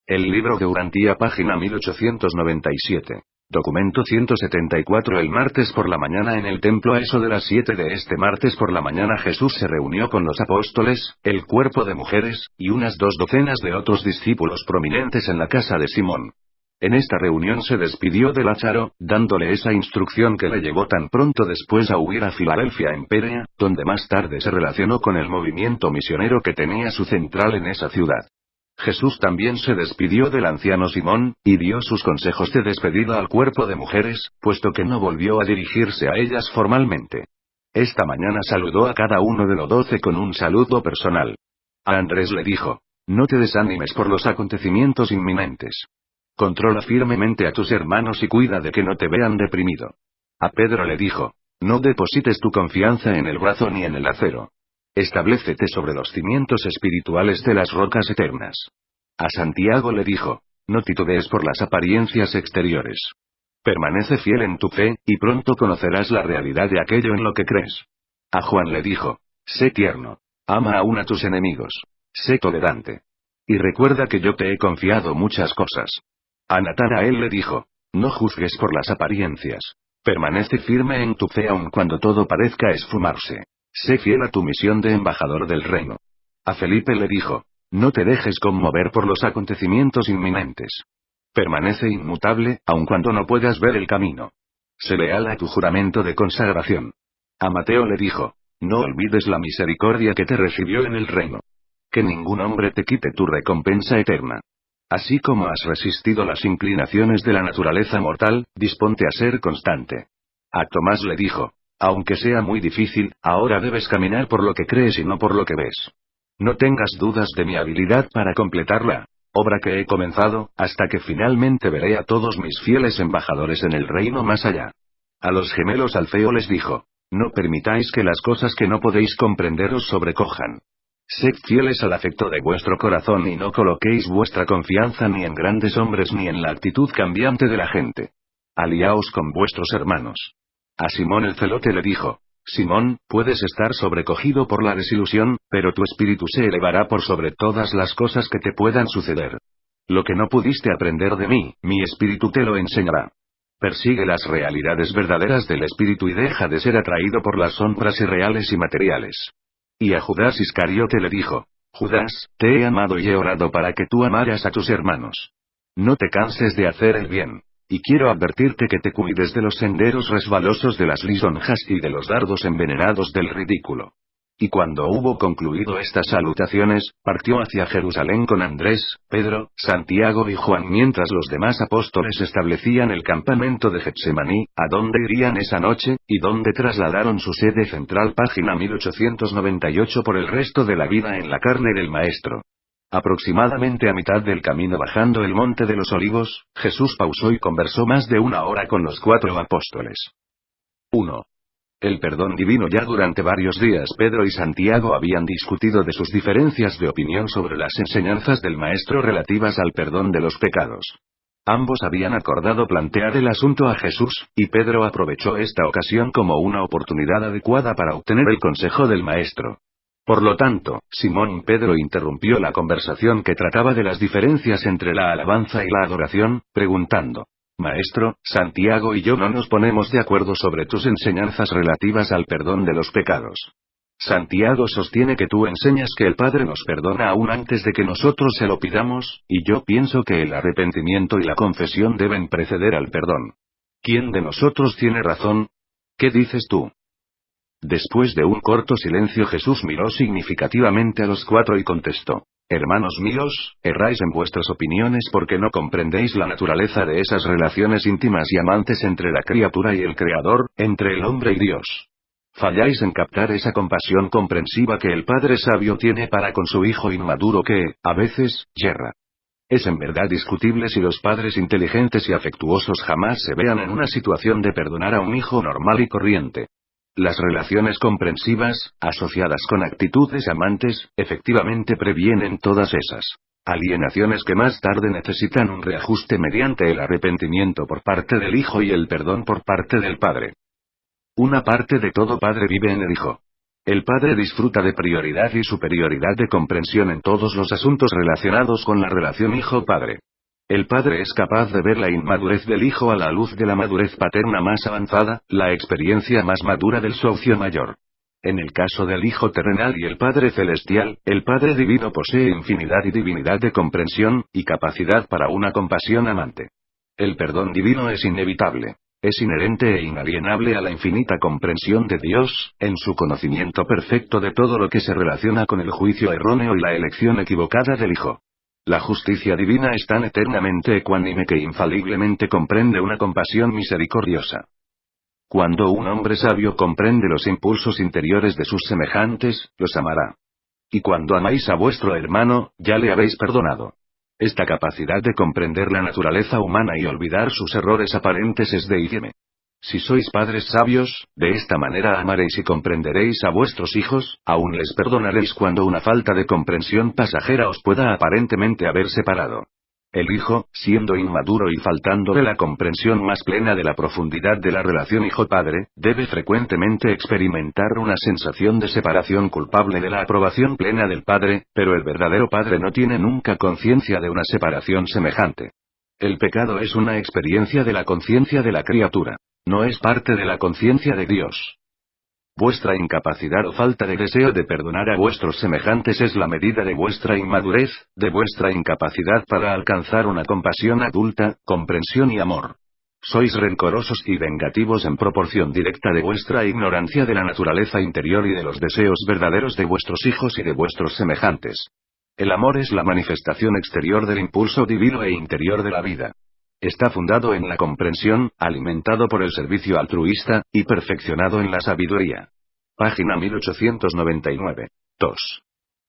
El libro de Urantía, página 1897. Documento 174. El martes por la mañana en el templo a eso de las 7 de este martes por la mañana Jesús se reunió con los apóstoles, el cuerpo de mujeres, y unas 2 docenas de otros discípulos prominentes en la casa de Simón. En esta reunión se despidió de Lázaro, dándole esa instrucción que le llegó tan pronto después a huir a Filadelfia en Pérea, donde más tarde se relacionó con el movimiento misionero que tenía su central en esa ciudad. Jesús también se despidió del anciano Simón, y dio sus consejos de despedida al cuerpo de mujeres, puesto que no volvió a dirigirse a ellas formalmente. Esta mañana saludó a cada uno de los 12 con un saludo personal. A Andrés le dijo: no te desanimes por los acontecimientos inminentes. Controla firmemente a tus hermanos y cuida de que no te vean deprimido. A Pedro le dijo: no deposites tu confianza en el brazo ni en el acero. Establécete sobre los cimientos espirituales de las rocas eternas. A Santiago le dijo: no titubees por las apariencias exteriores. Permanece fiel en tu fe, y pronto conocerás la realidad de aquello en lo que crees. A Juan le dijo: sé tierno. Ama aún a tus enemigos. Sé tolerante. Y recuerda que yo te he confiado muchas cosas. A Natanael le dijo: no juzgues por las apariencias. Permanece firme en tu fe aun cuando todo parezca esfumarse. Sé fiel a tu misión de embajador del reino. A Felipe le dijo: no te dejes conmover por los acontecimientos inminentes. Permanece inmutable, aun cuando no puedas ver el camino. Sé leal a tu juramento de consagración. A Mateo le dijo: no olvides la misericordia que te recibió en el reino. Que ningún hombre te quite tu recompensa eterna. Así como has resistido las inclinaciones de la naturaleza mortal, disponte a ser constante. A Tomás le dijo: aunque sea muy difícil, ahora debes caminar por lo que crees y no por lo que ves. No tengas dudas de mi habilidad para completarla, obra que he comenzado, hasta que finalmente veré a todos mis fieles embajadores en el reino más allá. A los gemelos Alfeo les dijo: no permitáis que las cosas que no podéis comprender os sobrecojan. Sed fieles al afecto de vuestro corazón y no coloquéis vuestra confianza ni en grandes hombres ni en la actitud cambiante de la gente. Aliaos con vuestros hermanos. A Simón el celote le dijo: Simón, puedes estar sobrecogido por la desilusión, pero tu espíritu se elevará por sobre todas las cosas que te puedan suceder. Lo que no pudiste aprender de mí, mi espíritu te lo enseñará. Persigue las realidades verdaderas del espíritu y deja de ser atraído por las sombras irreales y materiales. Y a Judas Iscariote le dijo: Judas, te he amado y he orado para que tú amaras a tus hermanos. No te canses de hacer el bien. Y quiero advertirte que te cuides de los senderos resbalosos de las lisonjas y de los dardos envenenados del ridículo. Y cuando hubo concluido estas salutaciones, partió hacia Jerusalén con Andrés, Pedro, Santiago y Juan mientras los demás apóstoles establecían el campamento de Getsemaní, a donde irían esa noche, y donde trasladaron su sede central. Página 1898. Por el resto de la vida en la carne del Maestro. Aproximadamente a mitad del camino bajando el monte de los Olivos, Jesús pausó y conversó más de 1 hora con los 4 apóstoles. 1. El perdón divino. Ya durante varios días Pedro y Santiago habían discutido de sus diferencias de opinión sobre las enseñanzas del Maestro relativas al perdón de los pecados. Ambos habían acordado plantear el asunto a Jesús, y Pedro aprovechó esta ocasión como una oportunidad adecuada para obtener el consejo del Maestro. Por lo tanto, Simón Pedro interrumpió la conversación que trataba de las diferencias entre la alabanza y la adoración, preguntando: Maestro, Santiago y yo no nos ponemos de acuerdo sobre tus enseñanzas relativas al perdón de los pecados. Santiago sostiene que tú enseñas que el Padre nos perdona aún antes de que nosotros se lo pidamos, y yo pienso que el arrepentimiento y la confesión deben preceder al perdón. ¿Quién de nosotros tiene razón? ¿Qué dices tú? Después de un corto silencio Jesús miró significativamente a los 4 y contestó: Hermanos míos, erráis en vuestras opiniones porque no comprendéis la naturaleza de esas relaciones íntimas y amantes entre la criatura y el Creador, entre el hombre y Dios. Falláis en captar esa compasión comprensiva que el Padre Sabio tiene para con su Hijo inmaduro que, a veces, yerra. Es en verdad discutible si los padres inteligentes y afectuosos jamás se vean en una situación de perdonar a un hijo normal y corriente. Las relaciones comprensivas, asociadas con actitudes amantes, efectivamente previenen todas esas alienaciones que más tarde necesitan un reajuste mediante el arrepentimiento por parte del Hijo y el perdón por parte del Padre. Una parte de todo padre vive en el Hijo. El Padre disfruta de prioridad y superioridad de comprensión en todos los asuntos relacionados con la relación hijo-padre. El padre es capaz de ver la inmadurez del hijo a la luz de la madurez paterna más avanzada, la experiencia más madura del socio mayor. En el caso del Hijo terrenal y el Padre celestial, el Padre divino posee infinidad y divinidad de comprensión, y capacidad para una compasión amante. El perdón divino es inevitable. Es inherente e inalienable a la infinita comprensión de Dios, en su conocimiento perfecto de todo lo que se relaciona con el juicio erróneo y la elección equivocada del Hijo. La justicia divina es tan eternamente ecuánime que infaliblemente comprende una compasión misericordiosa. Cuando un hombre sabio comprende los impulsos interiores de sus semejantes, los amará. Y cuando amáis a vuestro hermano, ya le habéis perdonado. Esta capacidad de comprender la naturaleza humana y olvidar sus errores aparentes es deídeme. Si sois padres sabios, de esta manera amaréis y comprenderéis a vuestros hijos, aún les perdonaréis cuando una falta de comprensión pasajera os pueda aparentemente haber separado. El hijo, siendo inmaduro y faltándole la comprensión más plena de la profundidad de la relación hijo-padre, debe frecuentemente experimentar una sensación de separación culpable de la aprobación plena del padre, pero el verdadero padre no tiene nunca conciencia de una separación semejante. El pecado es una experiencia de la conciencia de la criatura. No es parte de la conciencia de Dios. Vuestra incapacidad o falta de deseo de perdonar a vuestros semejantes es la medida de vuestra inmadurez, de vuestra incapacidad para alcanzar una compasión adulta, comprensión y amor. Sois rencorosos y vengativos en proporción directa de vuestra ignorancia de la naturaleza interior y de los deseos verdaderos de vuestros hijos y de vuestros semejantes. El amor es la manifestación exterior del impulso divino e interior de la vida. Está fundado en la comprensión, alimentado por el servicio altruista, y perfeccionado en la sabiduría. Página 1899. 2.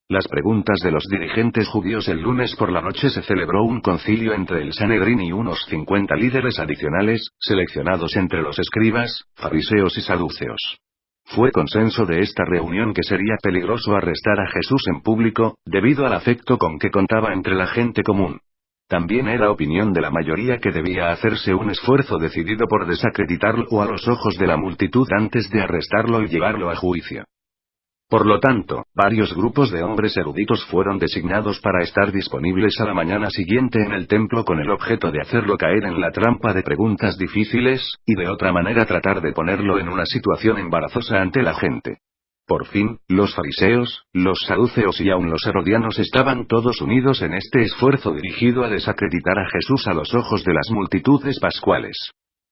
Las preguntas de los dirigentes judíos. El lunes por la noche se celebró un concilio entre el Sanedrín y unos 50 líderes adicionales, seleccionados entre los escribas, fariseos y saduceos. Fue consenso de esta reunión que sería peligroso arrestar a Jesús en público, debido al afecto con que contaba entre la gente común. También era opinión de la mayoría que debía hacerse un esfuerzo decidido por desacreditarlo a los ojos de la multitud antes de arrestarlo y llevarlo a juicio. Por lo tanto, varios grupos de hombres eruditos fueron designados para estar disponibles a la mañana siguiente en el templo con el objeto de hacerlo caer en la trampa de preguntas difíciles, y de otra manera tratar de ponerlo en una situación embarazosa ante la gente. Por fin, los fariseos, los saduceos y aun los herodianos estaban todos unidos en este esfuerzo dirigido a desacreditar a Jesús a los ojos de las multitudes pascuales.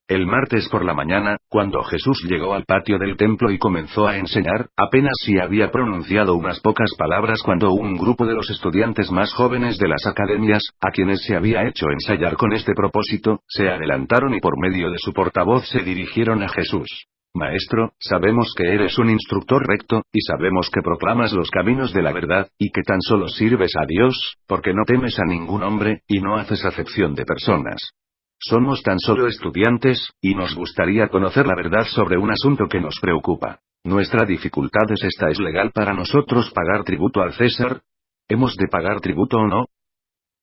El martes por la mañana, cuando Jesús llegó al patio del templo y comenzó a enseñar, apenas si había pronunciado unas pocas palabras cuando un grupo de los estudiantes más jóvenes de las academias, a quienes se había hecho ensayar con este propósito, se adelantaron y por medio de su portavoz se dirigieron a Jesús. Maestro, sabemos que eres un instructor recto, y sabemos que proclamas los caminos de la verdad, y que tan solo sirves a Dios, porque no temes a ningún hombre, y no haces acepción de personas. Somos tan solo estudiantes, y nos gustaría conocer la verdad sobre un asunto que nos preocupa. Nuestra dificultad es esta: ¿es legal para nosotros pagar tributo al César? ¿Hemos de pagar tributo o no?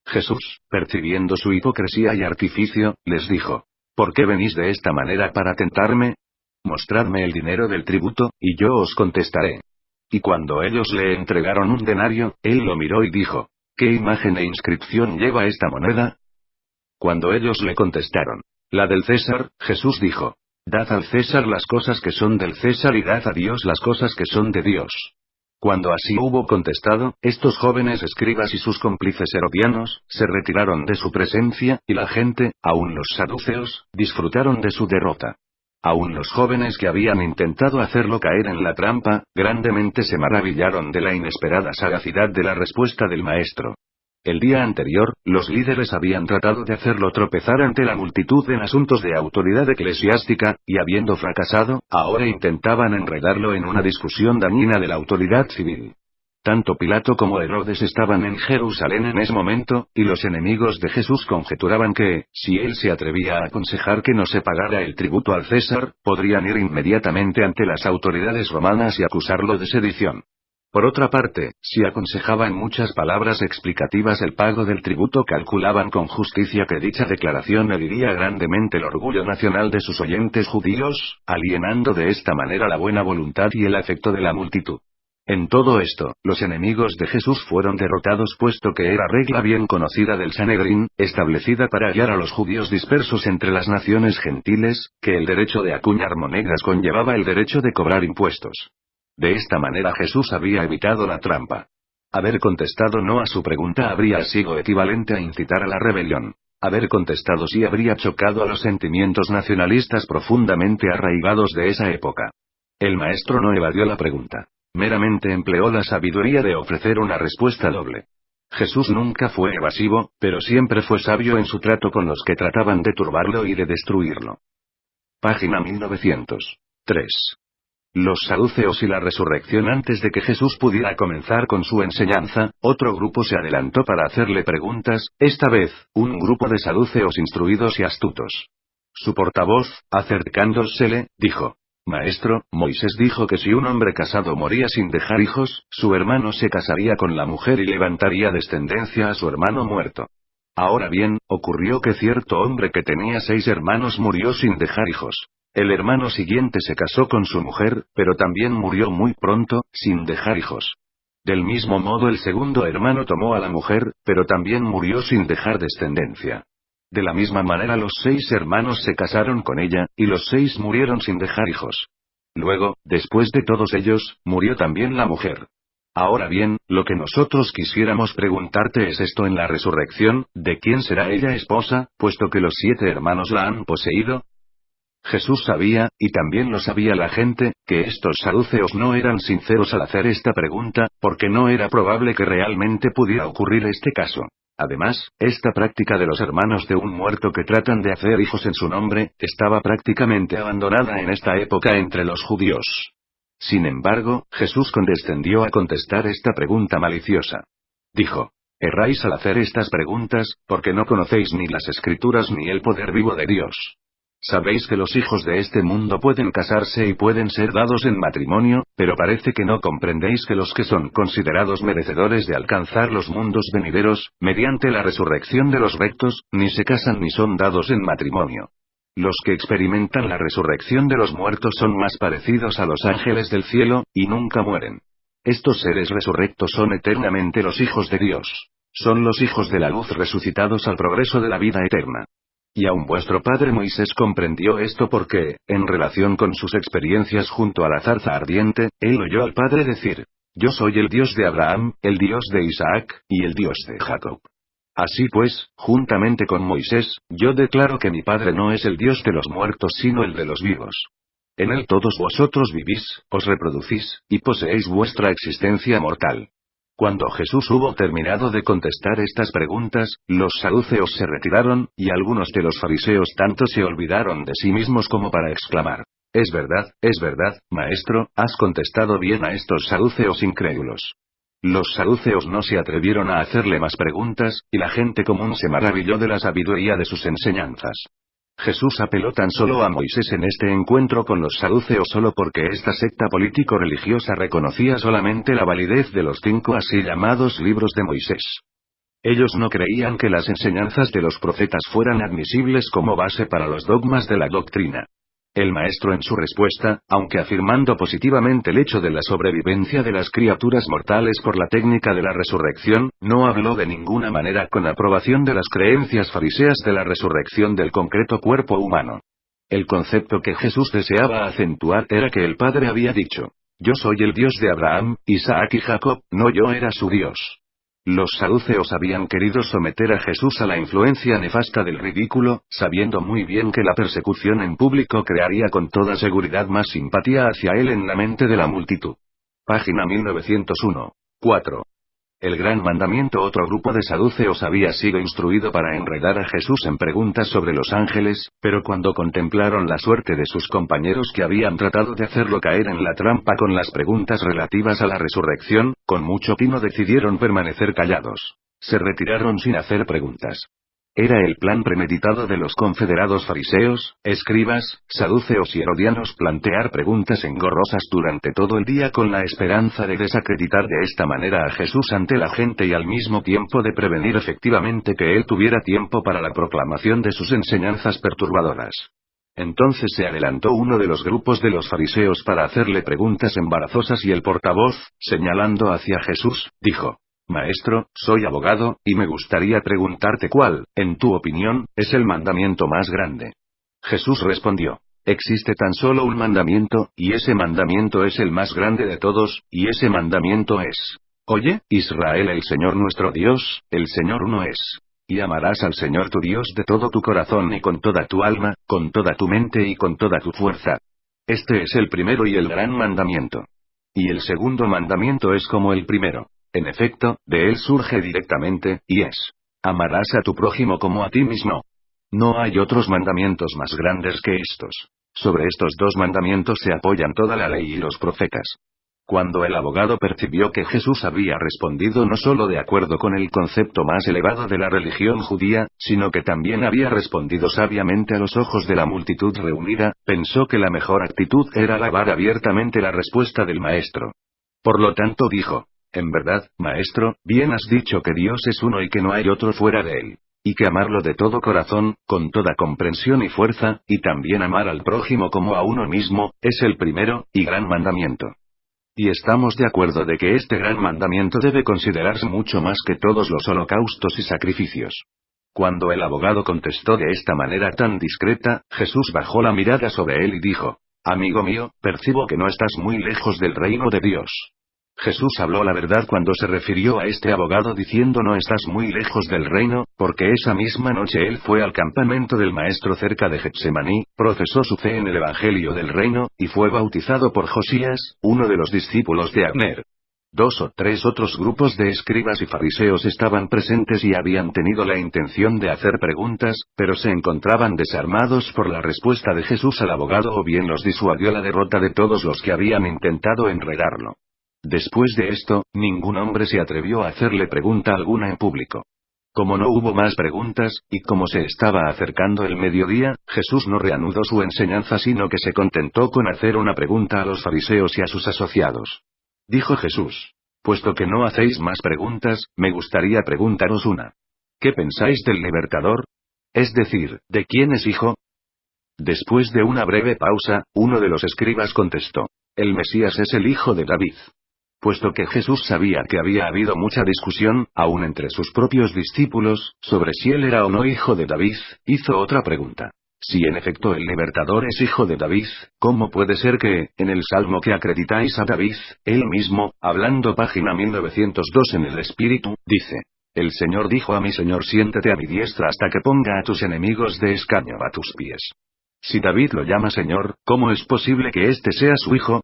Jesús, percibiendo su hipocresía y artificio, les dijo: ¿Por qué venís de esta manera para tentarme? Mostradme el dinero del tributo, y yo os contestaré. Y cuando ellos le entregaron un denario, él lo miró y dijo: ¿Qué imagen e inscripción lleva esta moneda? Cuando ellos le contestaron: la del César, Jesús dijo: Dad al César las cosas que son del César y dad a Dios las cosas que son de Dios. Cuando así hubo contestado, estos jóvenes escribas y sus cómplices herodianos, se retiraron de su presencia, y la gente, aun los saduceos, disfrutaron de su derrota. Aun los jóvenes que habían intentado hacerlo caer en la trampa, grandemente se maravillaron de la inesperada sagacidad de la respuesta del maestro. El día anterior, los líderes habían tratado de hacerlo tropezar ante la multitud en asuntos de autoridad eclesiástica, y habiendo fracasado, ahora intentaban enredarlo en una discusión dañina de la autoridad civil. Tanto Pilato como Herodes estaban en Jerusalén en ese momento, y los enemigos de Jesús conjeturaban que, si él se atrevía a aconsejar que no se pagara el tributo al César, podrían ir inmediatamente ante las autoridades romanas y acusarlo de sedición. Por otra parte, si aconsejaba en muchas palabras explicativas el pago del tributo, calculaban con justicia que dicha declaración heriría grandemente el orgullo nacional de sus oyentes judíos, alienando de esta manera la buena voluntad y el afecto de la multitud. En todo esto, los enemigos de Jesús fueron derrotados, puesto que era regla bien conocida del Sanedrín, establecida para guiar a los judíos dispersos entre las naciones gentiles, que el derecho de acuñar monedas conllevaba el derecho de cobrar impuestos. De esta manera Jesús había evitado la trampa. Haber contestado no a su pregunta habría sido equivalente a incitar a la rebelión. Haber contestado sí habría chocado a los sentimientos nacionalistas profundamente arraigados de esa época. El maestro no evadió la pregunta. Meramente empleó la sabiduría de ofrecer una respuesta doble. Jesús nunca fue evasivo, pero siempre fue sabio en su trato con los que trataban de turbarlo y de destruirlo. Página 1903. Los saduceos y la resurrección. Antes de que Jesús pudiera comenzar con su enseñanza, otro grupo se adelantó para hacerle preguntas, esta vez, un grupo de saduceos instruidos y astutos. Su portavoz, acercándosele, dijo: Maestro, Moisés dijo que si un hombre casado moría sin dejar hijos, su hermano se casaría con la mujer y levantaría descendencia a su hermano muerto. Ahora bien, ocurrió que cierto hombre que tenía 6 hermanos murió sin dejar hijos. El hermano siguiente se casó con su mujer, pero también murió muy pronto, sin dejar hijos. Del mismo modo el segundo hermano tomó a la mujer, pero también murió sin dejar descendencia. De la misma manera los 6 hermanos se casaron con ella, y los 6 murieron sin dejar hijos. Luego, después de todos ellos, murió también la mujer. Ahora bien, lo que nosotros quisiéramos preguntarte es esto: en la resurrección, ¿de quién será ella esposa, puesto que los 7 hermanos la han poseído? Jesús sabía, y también lo sabía la gente, que estos saduceos no eran sinceros al hacer esta pregunta, porque no era probable que realmente pudiera ocurrir este caso. Además, esta práctica de los hermanos de un muerto que tratan de hacer hijos en su nombre, estaba prácticamente abandonada en esta época entre los judíos. Sin embargo, Jesús condescendió a contestar esta pregunta maliciosa. Dijo: Erráis al hacer estas preguntas, porque no conocéis ni las Escrituras ni el poder vivo de Dios. Sabéis que los hijos de este mundo pueden casarse y pueden ser dados en matrimonio, pero parece que no comprendéis que los que son considerados merecedores de alcanzar los mundos venideros, mediante la resurrección de los rectos, ni se casan ni son dados en matrimonio. Los que experimentan la resurrección de los muertos son más parecidos a los ángeles del cielo, y nunca mueren. Estos seres resurrectos son eternamente los hijos de Dios. Son los hijos de la luz resucitados al progreso de la vida eterna. Y aun vuestro padre Moisés comprendió esto porque, en relación con sus experiencias junto a la zarza ardiente, él oyó al Padre decir: Yo soy el Dios de Abraham, el Dios de Isaac, y el Dios de Jacob. Así pues, juntamente con Moisés, yo declaro que mi Padre no es el Dios de los muertos sino el de los vivos. En él todos vosotros vivís, os reproducís, y poseéis vuestra existencia mortal. Cuando Jesús hubo terminado de contestar estas preguntas, los saduceos se retiraron, y algunos de los fariseos tanto se olvidaron de sí mismos como para exclamar: es verdad, maestro, has contestado bien a estos saduceos incrédulos. Los saduceos no se atrevieron a hacerle más preguntas, y la gente común se maravilló de la sabiduría de sus enseñanzas. Jesús apeló tan solo a Moisés en este encuentro con los saduceos solo porque esta secta político-religiosa reconocía solamente la validez de los 5 así llamados libros de Moisés. Ellos no creían que las enseñanzas de los profetas fueran admisibles como base para los dogmas de la doctrina. El maestro en su respuesta, aunque afirmando positivamente el hecho de la sobrevivencia de las criaturas mortales por la técnica de la resurrección, no habló de ninguna manera con aprobación de las creencias fariseas de la resurrección del concreto cuerpo humano. El concepto que Jesús deseaba acentuar era que el Padre había dicho: Yo soy el Dios de Abraham, Isaac y Jacob, no yo era su Dios. Los saduceos habían querido someter a Jesús a la influencia nefasta del ridículo, sabiendo muy bien que la persecución en público crearía con toda seguridad más simpatía hacia él en la mente de la multitud. Página 1901. 4. El gran mandamiento. Otro grupo de saduceos había sido instruido para enredar a Jesús en preguntas sobre los ángeles, pero cuando contemplaron la suerte de sus compañeros que habían tratado de hacerlo caer en la trampa con las preguntas relativas a la resurrección, con mucho tino decidieron permanecer callados. Se retiraron sin hacer preguntas. Era el plan premeditado de los confederados fariseos, escribas, saduceos y herodianos plantear preguntas engorrosas durante todo el día con la esperanza de desacreditar de esta manera a Jesús ante la gente y al mismo tiempo de prevenir efectivamente que él tuviera tiempo para la proclamación de sus enseñanzas perturbadoras. Entonces se adelantó uno de los grupos de los fariseos para hacerle preguntas embarazosas y el portavoz, señalando hacia Jesús, dijo: Maestro, soy abogado, y me gustaría preguntarte cuál, en tu opinión, es el mandamiento más grande. Jesús respondió: Existe tan solo un mandamiento, y ese mandamiento es el más grande de todos, y ese mandamiento es: Oye, Israel, el Señor nuestro Dios, el Señor uno es. Y amarás al Señor tu Dios de todo tu corazón y con toda tu alma, con toda tu mente y con toda tu fuerza. Este es el primero y el gran mandamiento. Y el segundo mandamiento es como el primero. En efecto, de él surge directamente, y es: amarás a tu prójimo como a ti mismo. No hay otros mandamientos más grandes que estos. Sobre estos dos mandamientos se apoyan toda la ley y los profetas. Cuando el abogado percibió que Jesús había respondido no solo de acuerdo con el concepto más elevado de la religión judía, sino que también había respondido sabiamente a los ojos de la multitud reunida, pensó que la mejor actitud era alabar abiertamente la respuesta del maestro. Por lo tanto dijo: En verdad, maestro, bien has dicho que Dios es uno y que no hay otro fuera de él. Y que amarlo de todo corazón, con toda comprensión y fuerza, y también amar al prójimo como a uno mismo, es el primero y gran mandamiento. Y estamos de acuerdo de que este gran mandamiento debe considerarse mucho más que todos los holocaustos y sacrificios. Cuando el abogado contestó de esta manera tan discreta, Jesús bajó la mirada sobre él y dijo: Amigo mío, percibo que no estás muy lejos del reino de Dios. Jesús habló la verdad cuando se refirió a este abogado diciendo no estás muy lejos del reino, porque esa misma noche él fue al campamento del maestro cerca de Getsemaní, profesó su fe en el evangelio del reino, y fue bautizado por Josías, uno de los discípulos de Abner. 2 o 3 otros grupos de escribas y fariseos estaban presentes y habían tenido la intención de hacer preguntas, pero se encontraban desarmados por la respuesta de Jesús al abogado o bien los disuadió la derrota de todos los que habían intentado enredarlo. Después de esto, ningún hombre se atrevió a hacerle pregunta alguna en público. Como no hubo más preguntas, y como se estaba acercando el mediodía, Jesús no reanudó su enseñanza sino que se contentó con hacer una pregunta a los fariseos y a sus asociados. Dijo Jesús: Puesto que no hacéis más preguntas, me gustaría preguntaros una. ¿Qué pensáis del libertador? Es decir, ¿de quién es hijo? Después de una breve pausa, uno de los escribas contestó: El Mesías es el hijo de David. Puesto que Jesús sabía que había habido mucha discusión, aún entre sus propios discípulos, sobre si él era o no hijo de David, hizo otra pregunta. Si en efecto el libertador es hijo de David, ¿cómo puede ser que, en el salmo que acreditáis a David, él mismo, hablando página 1902 en el Espíritu, dice: El Señor dijo a mi Señor siéntate a mi diestra hasta que ponga a tus enemigos de escaño a tus pies? Si David lo llama Señor, ¿cómo es posible que éste sea su hijo?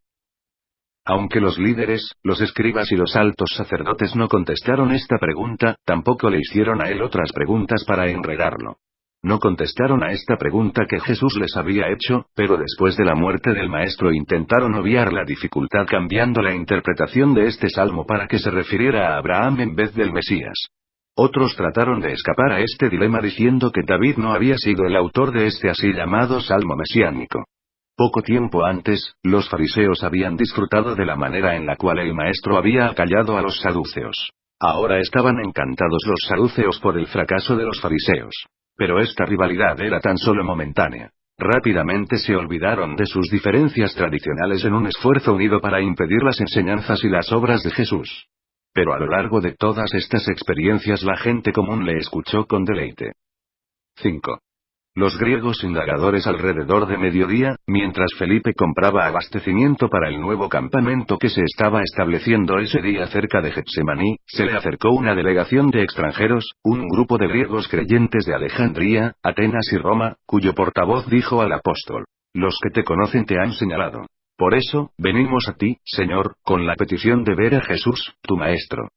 Aunque los líderes, los escribas y los altos sacerdotes no contestaron esta pregunta, tampoco le hicieron a él otras preguntas para enredarlo. No contestaron a esta pregunta que Jesús les había hecho, pero después de la muerte del maestro intentaron obviar la dificultad cambiando la interpretación de este salmo para que se refiriera a Abraham en vez del Mesías. Otros trataron de escapar a este dilema diciendo que David no había sido el autor de este así llamado salmo mesiánico. Poco tiempo antes, los fariseos habían disfrutado de la manera en la cual el maestro había acallado a los saduceos. Ahora estaban encantados los saduceos por el fracaso de los fariseos. Pero esta rivalidad era tan solo momentánea. Rápidamente se olvidaron de sus diferencias tradicionales en un esfuerzo unido para impedir las enseñanzas y las obras de Jesús. Pero a lo largo de todas estas experiencias la gente común le escuchó con deleite. 5. Los griegos indagadores alrededor de mediodía, mientras Felipe compraba abastecimiento para el nuevo campamento que se estaba estableciendo ese día cerca de Getsemaní, se le acercó una delegación de extranjeros, un grupo de griegos creyentes de Alejandría, Atenas y Roma, cuyo portavoz dijo al apóstol: Los que te conocen te han señalado. Por eso, venimos a ti, Señor, con la petición de ver a Jesús, tu Maestro.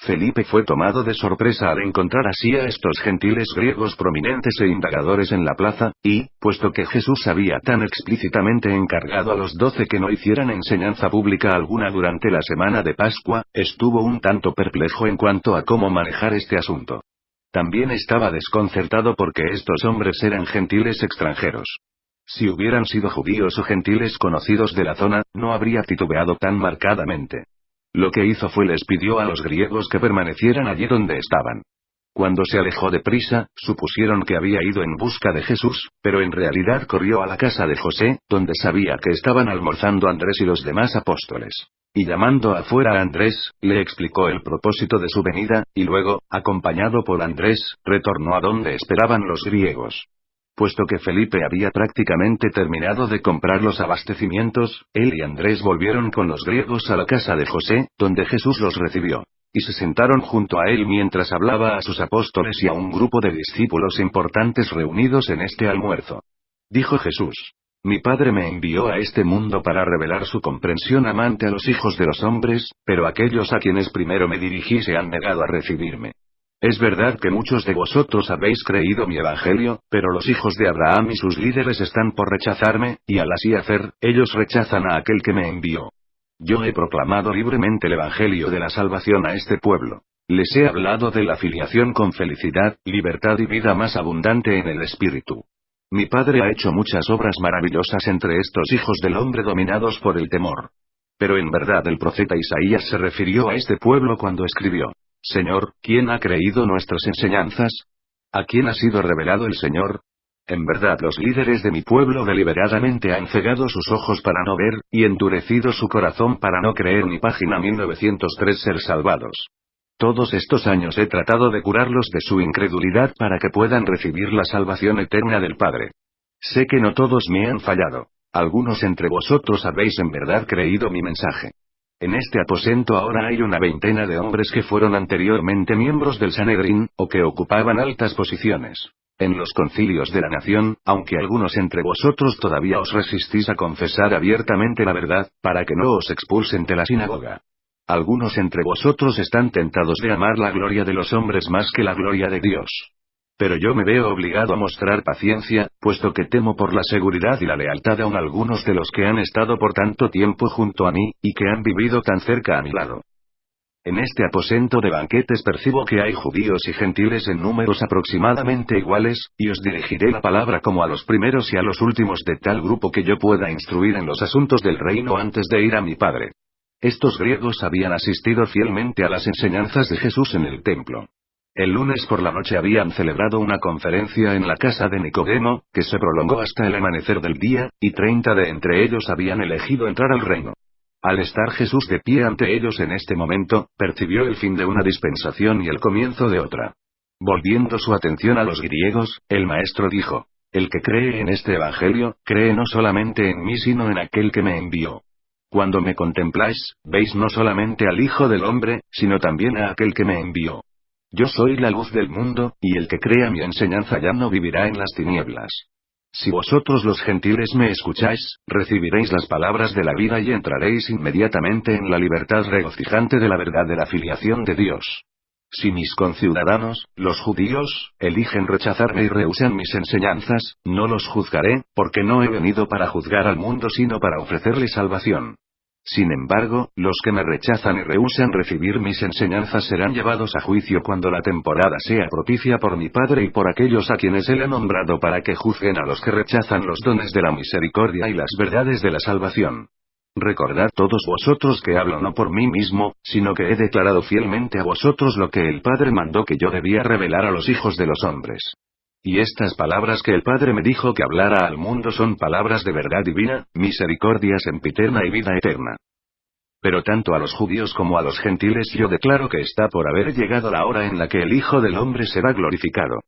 Felipe fue tomado de sorpresa al encontrar así a estos gentiles griegos prominentes e indagadores en la plaza, y, puesto que Jesús había tan explícitamente encargado a los 12 que no hicieran enseñanza pública alguna durante la semana de Pascua, estuvo un tanto perplejo en cuanto a cómo manejar este asunto. También estaba desconcertado porque estos hombres eran gentiles extranjeros. Si hubieran sido judíos o gentiles conocidos de la zona, no habría titubeado tan marcadamente. Lo que hizo fue les pidió a los griegos que permanecieran allí donde estaban. Cuando se alejó deprisa, supusieron que había ido en busca de Jesús, pero en realidad corrió a la casa de José, donde sabía que estaban almorzando Andrés y los demás apóstoles. Y llamando afuera a Andrés, le explicó el propósito de su venida, y luego, acompañado por Andrés, retornó a donde esperaban los griegos. Puesto que Felipe había prácticamente terminado de comprar los abastecimientos, él y Andrés volvieron con los griegos a la casa de José, donde Jesús los recibió. Y se sentaron junto a él mientras hablaba a sus apóstoles y a un grupo de discípulos importantes reunidos en este almuerzo. Dijo Jesús: Mi Padre me envió a este mundo para revelar su comprensión amante a los hijos de los hombres, pero aquellos a quienes primero me dirigí se han negado a recibirme. Es verdad que muchos de vosotros habéis creído mi evangelio, pero los hijos de Abraham y sus líderes están por rechazarme, y al así hacer, ellos rechazan a aquel que me envió. Yo he proclamado libremente el evangelio de la salvación a este pueblo. Les he hablado de la filiación con felicidad, libertad y vida más abundante en el espíritu. Mi Padre ha hecho muchas obras maravillosas entre estos hijos del hombre dominados por el temor. Pero en verdad el profeta Isaías se refirió a este pueblo cuando escribió: Señor, ¿quién ha creído nuestras enseñanzas? ¿A quién ha sido revelado el Señor? En verdad los líderes de mi pueblo deliberadamente han cegado sus ojos para no ver, y endurecido su corazón para no creer. Ni página 1903 Ser salvados. Todos estos años he tratado de curarlos de su incredulidad para que puedan recibir la salvación eterna del Padre. Sé que no todos me han fallado. Algunos entre vosotros habéis en verdad creído mi mensaje. En este aposento ahora hay una veintena de hombres que fueron anteriormente miembros del Sanedrín, o que ocupaban altas posiciones en los concilios de la nación, aunque algunos entre vosotros todavía os resistís a confesar abiertamente la verdad, para que no os expulsen de la sinagoga. Algunos entre vosotros están tentados de amar la gloria de los hombres más que la gloria de Dios. Pero yo me veo obligado a mostrar paciencia, puesto que temo por la seguridad y la lealtad de aún algunos de los que han estado por tanto tiempo junto a mí, y que han vivido tan cerca a mi lado. En este aposento de banquetes percibo que hay judíos y gentiles en números aproximadamente iguales, y os dirigiré la palabra como a los primeros y a los últimos de tal grupo que yo pueda instruir en los asuntos del reino antes de ir a mi Padre. Estos griegos habían asistido fielmente a las enseñanzas de Jesús en el templo. El lunes por la noche habían celebrado una conferencia en la casa de Nicodemo, que se prolongó hasta el amanecer del día, y 30 de entre ellos habían elegido entrar al reino. Al estar Jesús de pie ante ellos en este momento, percibió el fin de una dispensación y el comienzo de otra. Volviendo su atención a los griegos, el maestro dijo: El que cree en este evangelio, cree no solamente en mí sino en aquel que me envió. Cuando me contempláis, veis no solamente al Hijo del Hombre, sino también a aquel que me envió. Yo soy la luz del mundo, y el que crea mi enseñanza ya no vivirá en las tinieblas. Si vosotros los gentiles me escucháis, recibiréis las palabras de la vida y entraréis inmediatamente en la libertad regocijante de la verdad de la filiación de Dios. Si mis conciudadanos, los judíos, eligen rechazarme y rehúsan mis enseñanzas, no los juzgaré, porque no he venido para juzgar al mundo sino para ofrecerle salvación. Sin embargo, los que me rechazan y rehúsan recibir mis enseñanzas serán llevados a juicio cuando la temporada sea propicia por mi Padre y por aquellos a quienes Él ha nombrado para que juzguen a los que rechazan los dones de la misericordia y las verdades de la salvación. Recordad todos vosotros que hablo no por mí mismo, sino que he declarado fielmente a vosotros lo que el Padre mandó que yo debía revelar a los hijos de los hombres. Y estas palabras que el Padre me dijo que hablara al mundo son palabras de verdad divina, misericordia sempiterna y vida eterna. Pero tanto a los judíos como a los gentiles yo declaro que está por haber llegado la hora en la que el Hijo del Hombre será glorificado.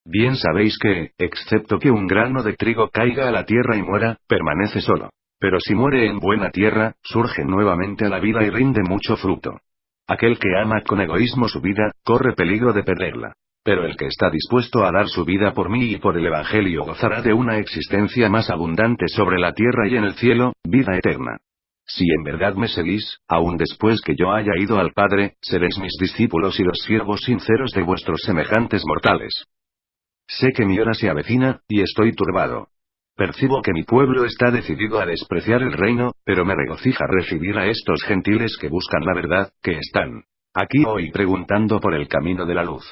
Bien sabéis que, excepto que un grano de trigo caiga a la tierra y muera, permanece solo. Pero si muere en buena tierra, surge nuevamente a la vida y rinde mucho fruto. Aquel que ama con egoísmo su vida, corre peligro de perderla. Pero el que está dispuesto a dar su vida por mí y por el Evangelio gozará de una existencia más abundante sobre la tierra y en el cielo, vida eterna. Si en verdad me seguís, aun después que yo haya ido al Padre, seréis mis discípulos y los siervos sinceros de vuestros semejantes mortales. Sé que mi hora se avecina, y estoy turbado. Percibo que mi pueblo está decidido a despreciar el reino, pero me regocija recibir a estos gentiles que buscan la verdad, que están aquí hoy preguntando por el camino de la luz.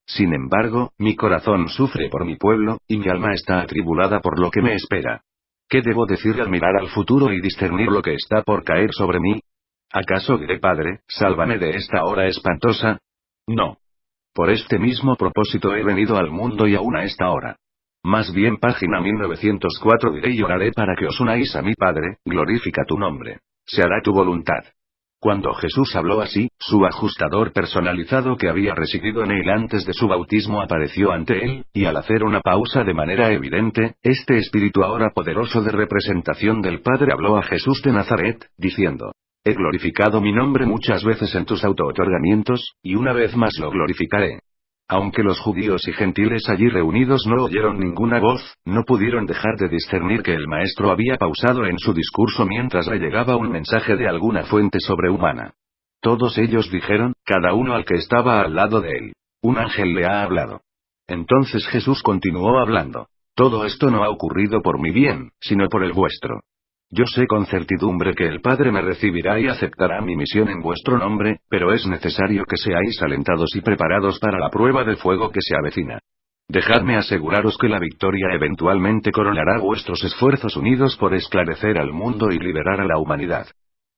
Sin embargo, mi corazón sufre por mi pueblo, y mi alma está atribulada por lo que me espera. ¿Qué debo decir al mirar al futuro y discernir lo que está por caer sobre mí? ¿Acaso diré, Padre, sálvame de esta hora espantosa? No. Por este mismo propósito he venido al mundo y aún a esta hora. Más bien, página 1904, diré y oraré para que os unáis a mi Padre, glorifica tu nombre. Se hará tu voluntad. Cuando Jesús habló así, su ajustador personalizado que había residido en él antes de su bautismo apareció ante él, y al hacer una pausa de manera evidente, este espíritu ahora poderoso de representación del Padre habló a Jesús de Nazaret, diciendo: He glorificado mi nombre muchas veces en tus autootorgamientos, y una vez más lo glorificaré. Aunque los judíos y gentiles allí reunidos no oyeron ninguna voz, no pudieron dejar de discernir que el maestro había pausado en su discurso mientras le llegaba un mensaje de alguna fuente sobrehumana. Todos ellos dijeron, cada uno al que estaba al lado de él: un ángel le ha hablado. Entonces Jesús continuó hablando: Todo esto no ha ocurrido por mi bien, sino por el vuestro. Yo sé con certidumbre que el Padre me recibirá y aceptará mi misión en vuestro nombre, pero es necesario que seáis alentados y preparados para la prueba de fuego que se avecina. Dejadme aseguraros que la victoria eventualmente coronará vuestros esfuerzos unidos por esclarecer al mundo y liberar a la humanidad.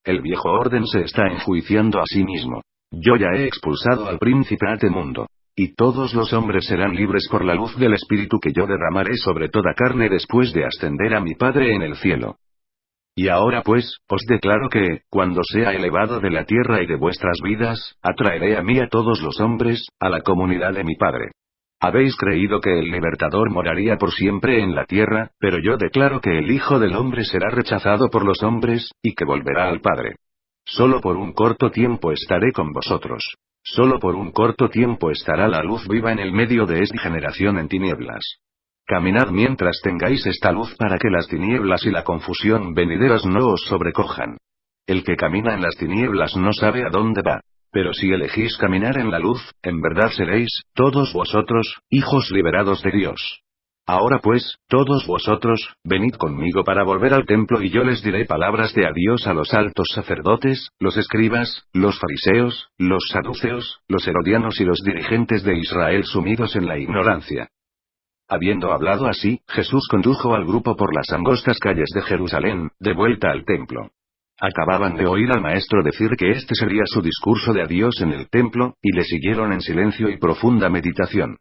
El viejo orden se está enjuiciando a sí mismo. Yo ya he expulsado al príncipe de mundo. Y todos los hombres serán libres por la luz del Espíritu que yo derramaré sobre toda carne después de ascender a mi Padre en el cielo. Y ahora pues, os declaro que, cuando sea elevado de la tierra y de vuestras vidas, atraeré a mí a todos los hombres, a la comunidad de mi Padre. Habéis creído que el libertador moraría por siempre en la tierra, pero yo declaro que el Hijo del Hombre será rechazado por los hombres, y que volverá al Padre. Solo por un corto tiempo estaré con vosotros. Solo por un corto tiempo estará la luz viva en el medio de esta generación en tinieblas. Caminad mientras tengáis esta luz para que las tinieblas y la confusión venideras no os sobrecojan. El que camina en las tinieblas no sabe a dónde va. Pero si elegís caminar en la luz, en verdad seréis, todos vosotros, hijos liberados de Dios. Ahora pues, todos vosotros, venid conmigo para volver al templo y yo les diré palabras de adiós a los altos sacerdotes, los escribas, los fariseos, los saduceos, los herodianos y los dirigentes de Israel sumidos en la ignorancia. Habiendo hablado así, Jesús condujo al grupo por las angostas calles de Jerusalén, de vuelta al templo. Acababan de oír al maestro decir que este sería su discurso de adiós en el templo, y le siguieron en silencio y profunda meditación.